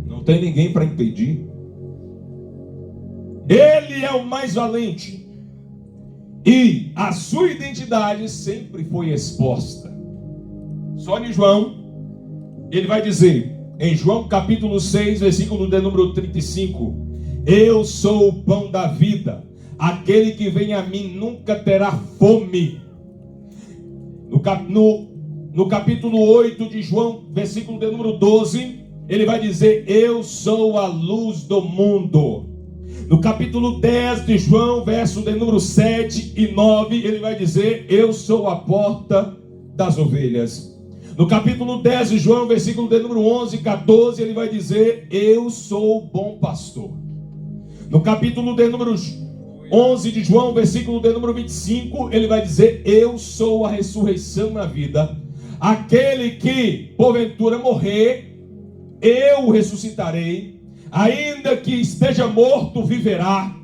Não tem ninguém para impedir. Ele é o mais valente. E a sua identidade sempre foi exposta. Só em João, ele vai dizer, em João capítulo 6, versículo de número 35, eu sou o pão da vida, aquele que vem a mim nunca terá fome. No capítulo 8 de João, versículo de número 12, ele vai dizer, eu sou a luz do mundo. No capítulo 10 de João, verso de número 7 e 9, ele vai dizer, eu sou a porta das ovelhas. No capítulo 10 de João, versículo de número 11 e 14, ele vai dizer, eu sou o bom pastor. No capítulo de número 11 de João, versículo de número 25, ele vai dizer, eu sou a ressurreição na vida. Aquele que, porventura, morrer, eu o ressuscitarei. Ainda que esteja morto, viverá.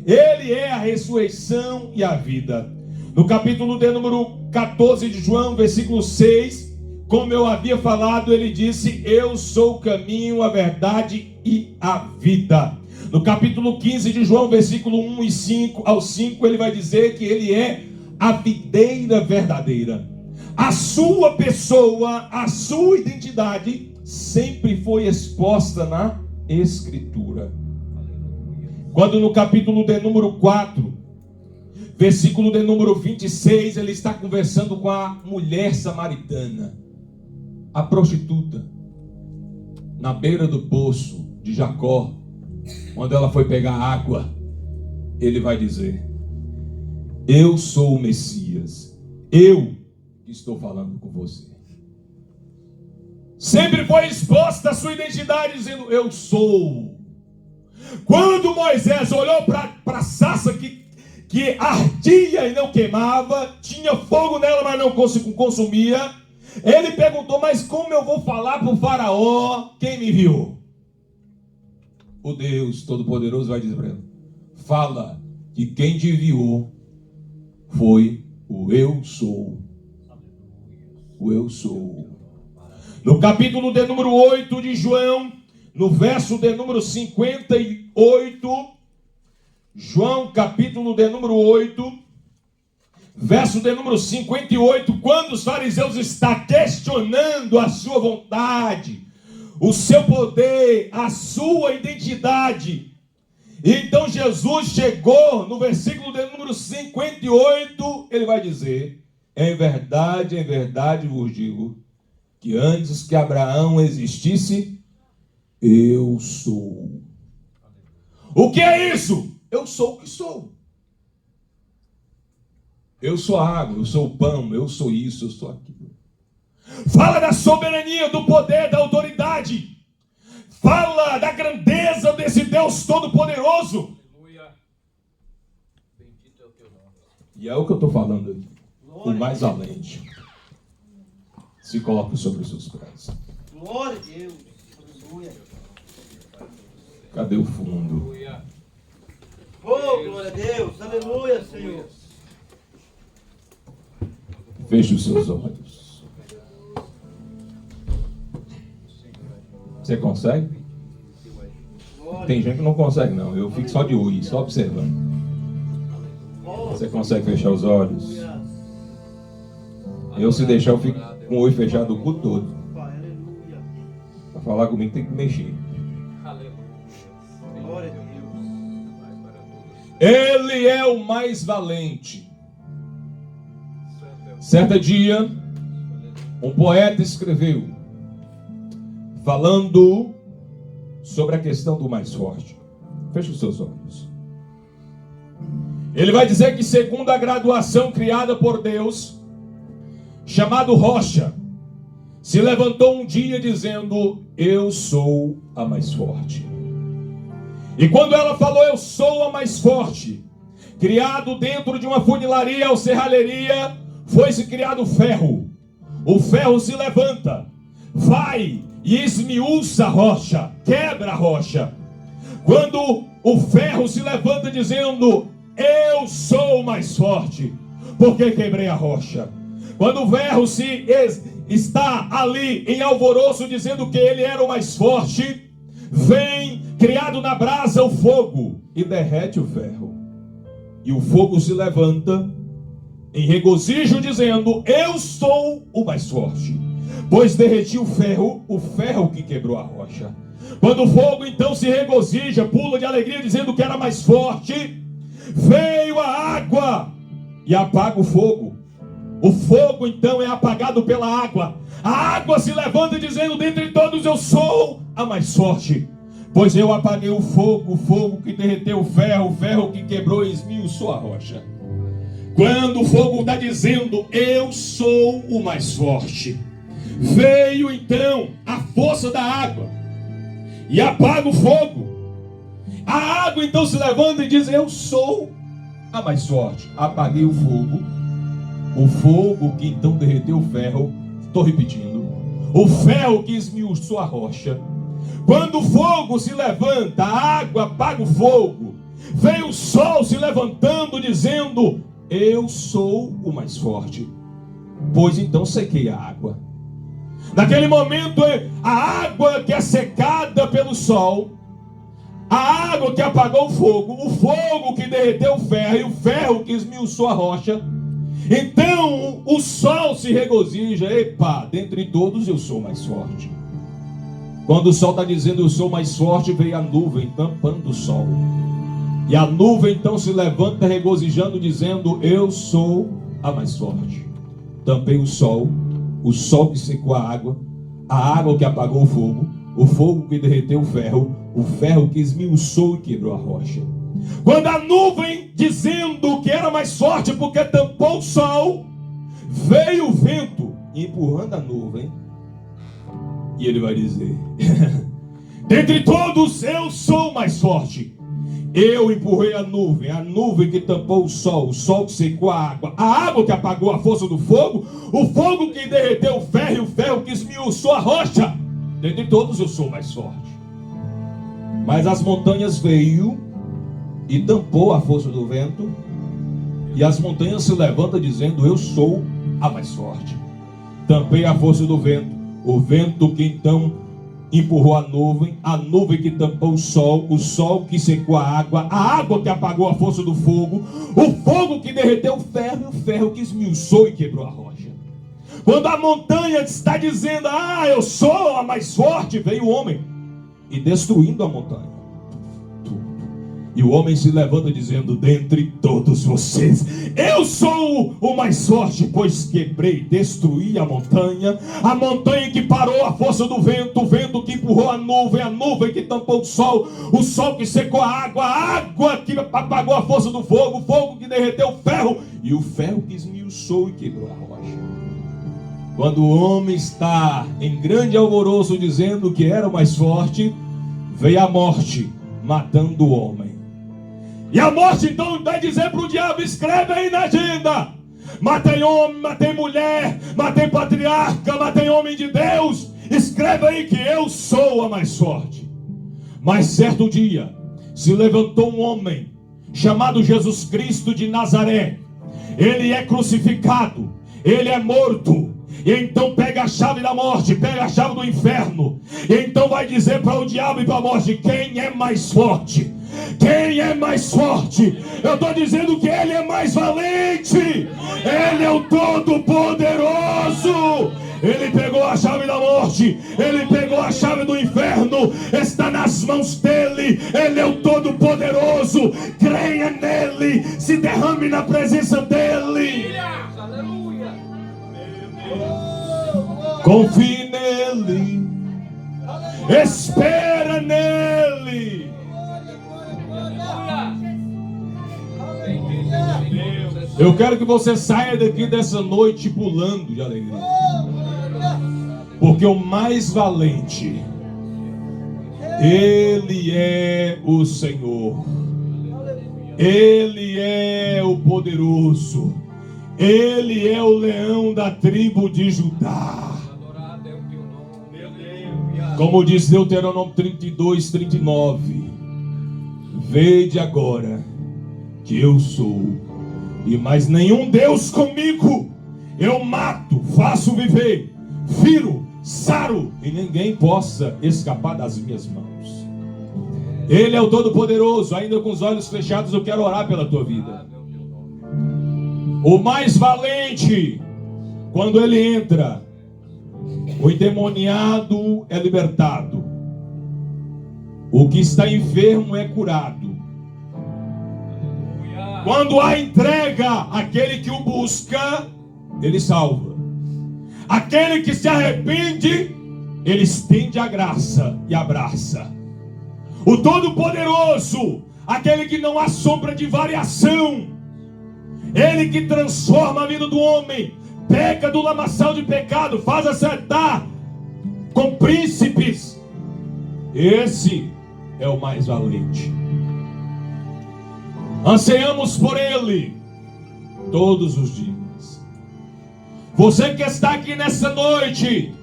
Ele é a ressurreição e a vida. No capítulo de número 14 de João, versículo 6, como eu havia falado, ele disse, eu sou o caminho, a verdade e a vida. No capítulo 15 de João, versículo 1 e 5 ao 5, ele vai dizer que ele é a videira verdadeira. A sua pessoa, a sua identidade sempre foi exposta na Escritura. Quando no capítulo de número 4, versículo de número 26, ele está conversando com a mulher samaritana, a prostituta, na beira do poço de Jacó, quando ela foi pegar água, ele vai dizer, eu sou o Messias, eu que estou falando com você. Sempre foi exposta a sua identidade, dizendo, eu sou. Quando Moisés olhou para a sarça que ardia e não queimava, tinha fogo nela, mas não consumia, ele perguntou, mas como eu vou falar para o faraó quem me viu? O Deus Todo-Poderoso vai dizer para ele, fala que quem te enviou foi o eu sou. O eu sou. No capítulo de número 8 de João, no verso de número 58, João capítulo de número 8, verso de número 58, quando os fariseus estão questionando a sua vontade, o seu poder, a sua identidade, então Jesus chegou no versículo de número 58, ele vai dizer, em verdade vos digo, que antes que Abraão existisse, eu sou. O que é isso? Eu sou o que sou. Eu sou a água, eu sou o pão, eu sou isso, eu sou aquilo. Fala da soberania, do poder, da autoridade. Fala da grandeza desse Deus Todo-Poderoso. Bendito é o teu nome. E é o que eu estou falando aqui. O mais valente. Se coloque sobre os seus pés. Glória a Deus. Aleluia. Cadê o fundo? Aleluia. Oh, glória a Deus. Aleluia, Senhor. Feche os seus olhos. Você consegue? Tem gente que não consegue, não. Eu fico só de olho, só observando. Você consegue fechar os olhos? Eu, se deixar, eu fico com o olho fechado o culto todo. Para falar comigo tem que mexer. Glória a Deus. Ele é o mais valente. Certo dia, um poeta escreveu, falando sobre a questão do mais forte. Feche os seus olhos. Ele vai dizer que, segundo a graduação criada por Deus, chamado Rocha, se levantou um dia dizendo: eu sou a mais forte. E quando ela falou eu sou a mais forte, criado dentro de uma funilaria ou serralheria, foi-se criado ferro. O ferro se levanta, vai e esmiuça a rocha, quebra a rocha. Quando o ferro se levanta dizendo eu sou mais forte, porque quebrei a rocha. Quando o ferro está ali em alvoroço dizendo que ele era o mais forte, vem criado na brasa o fogo e derrete o ferro. E o fogo se levanta em regozijo dizendo eu sou o mais forte, pois derreti o ferro que quebrou a rocha. Quando o fogo então se regozija, pula de alegria dizendo que era mais forte, veio a água e apaga o fogo. O fogo então é apagado pela água. A água se levanta dizendo dentre todos eu sou a mais forte, pois eu apaguei o fogo que derreteu o ferro que quebrou e esmiuçou a rocha. Quando o fogo está dizendo eu sou o mais forte, veio então a força da água e apaga o fogo. A água então se levanta e diz eu sou a mais forte. Apaguei o fogo que então derreteu o ferro. Estou repetindo, o ferro que esmiuçou a rocha. Quando o fogo se levanta, a água apaga o fogo, vem o sol se levantando dizendo eu sou o mais forte, pois então sequei a água. Naquele momento a água que é secada pelo sol, a água que apagou o fogo que derreteu o ferro e o ferro que esmiuçou a rocha, então o sol se regozija. Epa, dentre todos eu sou mais forte. Quando o sol está dizendo eu sou mais forte, veio a nuvem tampando o sol. E a nuvem então se levanta regozijando dizendo eu sou a mais forte. Tampei o sol que secou a água que apagou o fogo que derreteu o ferro que esmiuçou e quebrou a rocha. Quando a nuvem dizendo que era mais forte porque tampou o sol, veio o vento empurrando a nuvem, e ele vai dizer dentre todos eu sou mais forte. Eu empurrei a nuvem que tampou o sol que secou a água que apagou a força do fogo, o fogo que derreteu o ferro e o ferro que esmiuçou a rocha. Dentre todos eu sou mais forte. Mas as montanhas veio e tampou a força do vento, e as montanhas se levantam dizendo eu sou a mais forte. Tampei a força do vento, o vento que então empurrou a nuvem que tampou o sol que secou a água que apagou a força do fogo, o fogo que derreteu o ferro e o ferro que esmiuçou e quebrou a rocha. Quando a montanha está dizendo eu sou a mais forte, veio o homem e destruindo a montanha. E o homem se levanta dizendo dentre todos vocês eu sou o mais forte, pois quebrei, destruí a montanha que parou a força do vento, o vento que empurrou a nuvem que tampou o sol que secou a água que apagou a força do fogo, o fogo que derreteu o ferro e o ferro que esmiuçou e quebrou a rocha. Quando o homem está em grande alvoroço dizendo que era o mais forte, veio a morte matando o homem. E a morte então vai dizer para o diabo: escreve aí na agenda, matei homem, matei mulher, matei patriarca, matei homem de Deus, escreve aí que eu sou a mais forte. Mas certo dia se levantou um homem chamado Jesus Cristo de Nazaré. Ele é crucificado, ele é morto, E então pega a chave da morte, pega a chave do inferno. E então vai dizer para o diabo e para a morte: quem é mais forte? Quem é mais forte? Eu estou dizendo que Ele é mais valente. Ele é o Todo-Poderoso. Ele pegou a chave da morte, Ele pegou a chave do inferno, está nas mãos dEle. Ele é o Todo-Poderoso. Creia nele, se derrame na presença dEle. Aleluia. Confie nele, espera nele. Eu quero que você saia daqui dessa noite pulando de alegria, porque o mais valente, Ele é o Senhor, Ele é o poderoso, Ele é o leão da tribo de Judá. Como diz Deuteronômio 32, 39: vede agora que eu sou, e mais nenhum Deus comigo. Eu mato, faço viver, firo, saro, e ninguém possa escapar das minhas mãos. Ele é o Todo-Poderoso. Ainda com os olhos fechados, eu quero orar pela tua vida. O mais valente, quando ele entra, o endemoniado é libertado, o que está enfermo é curado. Quando há entrega, aquele que o busca, ele salva. Aquele que se arrepende, ele estende a graça e abraça. O Todo-Poderoso, aquele que não há sombra de variação, ele que transforma a vida do homem, pega do lamaçal de pecado, faz acertar com príncipes. Esse é o mais valente. Anseiamos por Ele todos os dias. Você que está aqui nessa noite,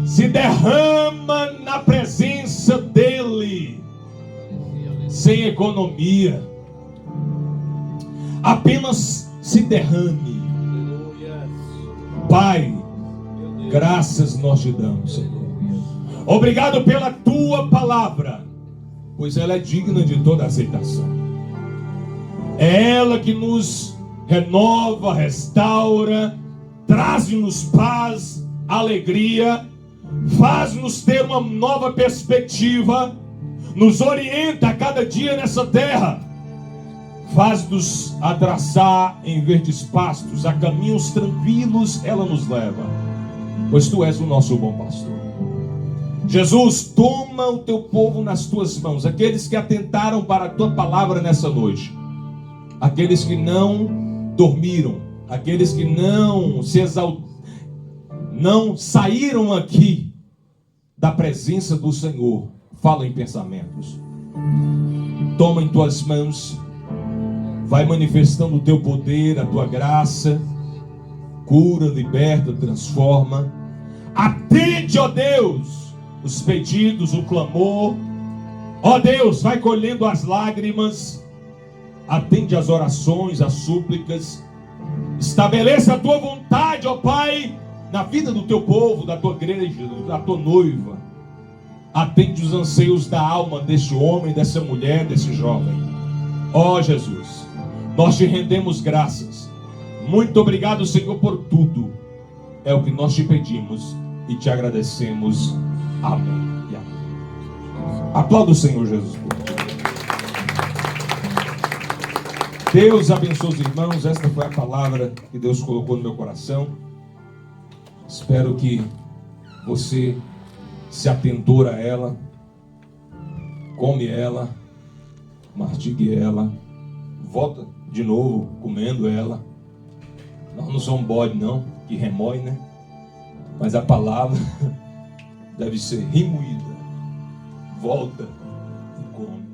se derrama na presença dEle, sem economia. Apenas se derrame. Pai, graças nós te damos, Senhor. Obrigado pela tua palavra, pois ela é digna de toda aceitação. É ela que nos renova, restaura, traz-nos paz, alegria, faz-nos ter uma nova perspectiva, nos orienta a cada dia nessa terra, faz-nos atraçar em verdes pastos, a caminhos tranquilos ela nos leva, pois tu és o nosso bom pastor. Jesus, toma o teu povo nas tuas mãos, aqueles que atentaram para a tua palavra nessa noite, aqueles que não dormiram, aqueles que não saíram aqui da presença do Senhor. Fala em pensamentos, toma em tuas mãos, vai manifestando o teu poder, a tua graça, cura, liberta, transforma. Atende, ó Deus, os pedidos, o clamor. Ó Deus, vai colhendo as lágrimas, atende as orações, as súplicas. Estabeleça a tua vontade, ó Pai, na vida do teu povo, da tua igreja, da tua noiva. Atende os anseios da alma deste homem, dessa mulher, desse jovem. Ó Jesus, nós te rendemos graças. Muito obrigado, Senhor, por tudo. É o que nós te pedimos e te agradecemos. Amém e amém. Aplauda o Senhor Jesus por tudo. Deus abençoe os irmãos. Esta foi a palavra que Deus colocou no meu coração. Espero que você se atentou a ela, come ela, mastigue ela, volta de novo comendo ela. Nós não somos bode não, que remói, né? Mas a palavra deve ser remoída. Volta e come.